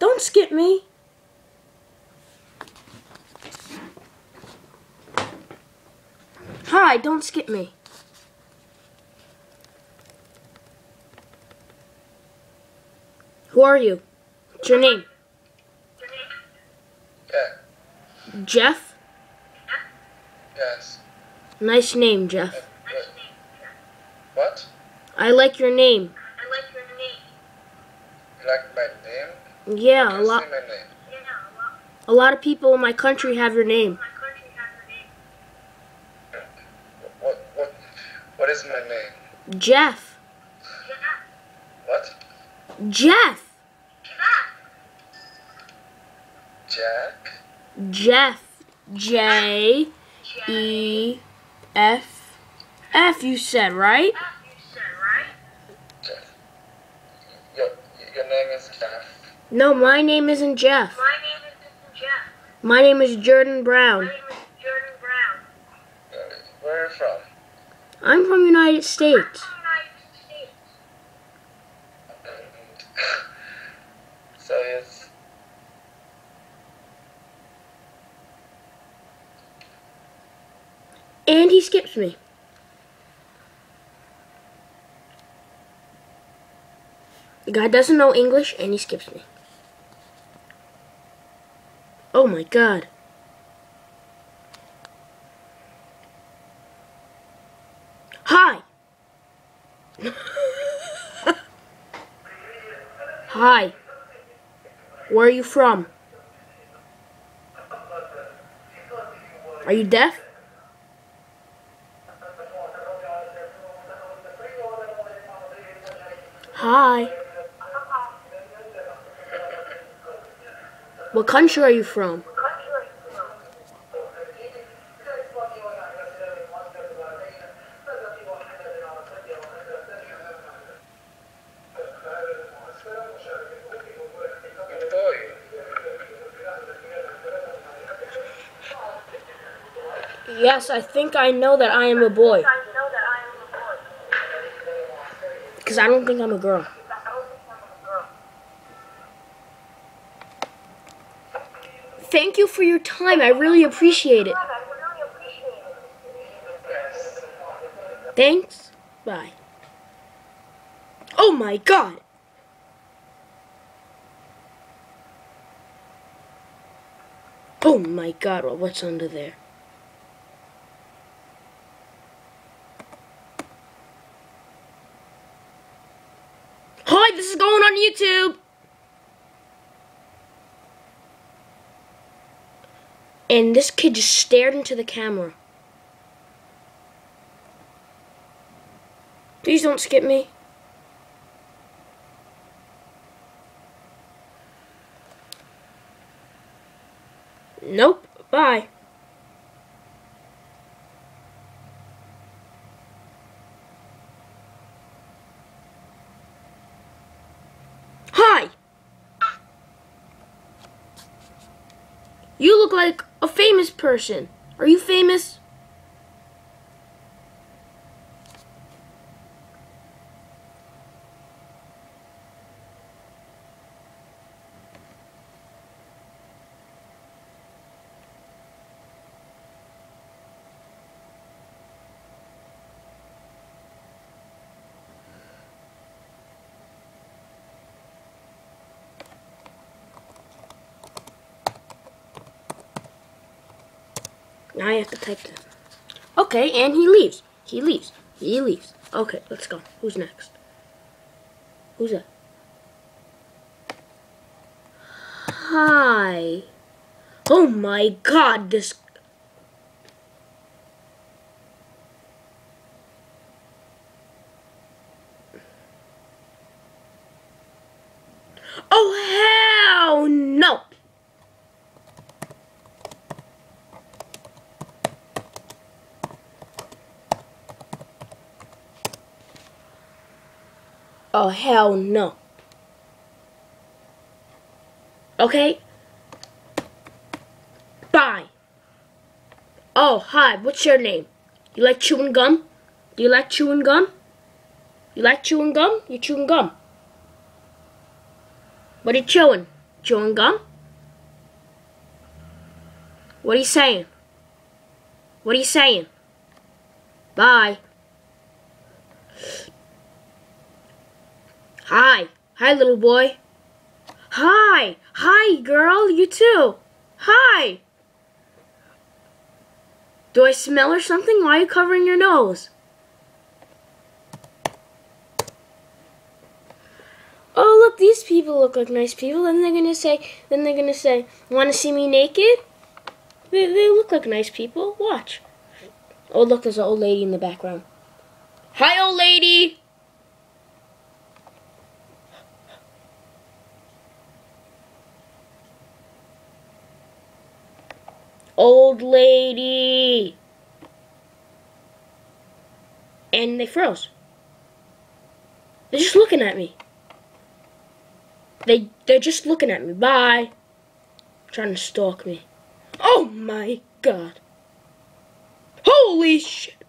Don't skip me. Hi, don't skip me. Who are you? What's your name? Yeah. Jeff? Yes. Nice name, Jeff. What? I like your name. You like my name? Yeah, Can you say my name? a lot of people in my country have your name. What is my name? Jeff. What? Jeff. Jack? Jeff. J-E-F-F, you said, right? Jeff. Your name is Jeff? No, my name isn't Jeff. My name is Jordan Brown. Where are you from? I'm from the United States. So it's... And he skips me. The guy doesn't know English and he skips me. Oh my God. Hi. Hi. Where are you from? Are you deaf? Hi. What country are you from? Yes, I think I know that I am a boy. Because I don't think I'm a girl. Thank you for your time. I really appreciate it. Thanks. Bye. Oh my God. Oh my God. Well, what's under there? Hi, this is going on YouTube. And this kid just stared into the camera. Please don't skip me. Nope. Bye. Hi. You look like a famous person. Are you famous? Now I have to type this. Okay, and he leaves. He leaves. He leaves. Okay, let's go. Who's next? Who's that? Hi. Oh my God, this... Oh, hell no! Oh, hell no. Okay? Bye. Oh, hi, what's your name? You like chewing gum? Do you like chewing gum? You like chewing gum? You're chewing gum. What are you chewing? Chewing gum? What are you saying? What are you saying? Bye. Hi. Hi, little boy. Hi. Hi, girl. You too. Hi. Do I smell or something? Why are you covering your nose? Oh, look, these people look like nice people. Then they're gonna say, wanna see me naked? They look like nice people. Watch. Oh, look, there's an old lady in the background. Hi, old lady. Old lady. And they froze. They're just looking at me. They're just looking at me. Bye. Trying to stalk me. Oh my God. Holy shit.